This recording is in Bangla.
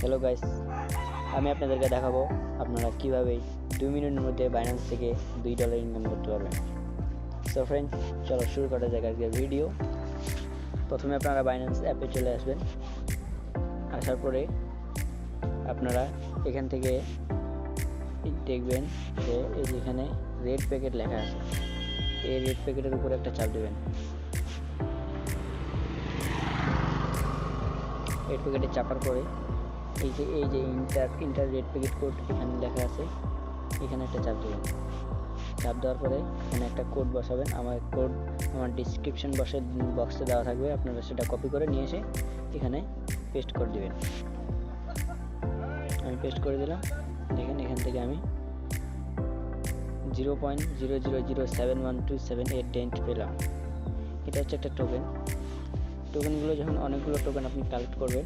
হ্যালো গাইস, আমি আপনাদেরকে দেখাবো আপনারা কিভাবে 2 মিনিটের মধ্যে বাইন্যান্স থেকে $2 ইনকাম করতে পারবেন। সো ফ্রেন্ডস, চলো শুরু করা যাক আজকের ভিডিও। প্রথমে আপনারা বাইন্যান্স অ্যাপে চলে আসবেন। আসার পরে আপনারা এখান থেকে দেখবেন যে এই যেখানে রেড প্যাকেট লেখা আছে, এই রেড প্যাকেটের উপরে একটা চাপ দেবেন। রেড প্যাকেটে চাপার পরে এই যে ইন্টার রেড প্যাকেট কোড এখানে লেখা আছে, এখানে একটা চাপ দেবেন। চাপ দেওয়ার পরে এখানে একটা কোড বসাবেন। আমার ডিসক্রিপশন বক্সে দেওয়া থাকবে, আপনারা সেটা কপি করে নিয়ে এসে এখানে পেস্ট করে দেবেন। আমি পেস্ট করে দিলাম। দেখেন এখান থেকে আমি 0.0007127 পেলাম। এটা হচ্ছে একটা টোকেনগুলো যখন অনেকগুলো টোকেন আপনি কালেক্ট করবেন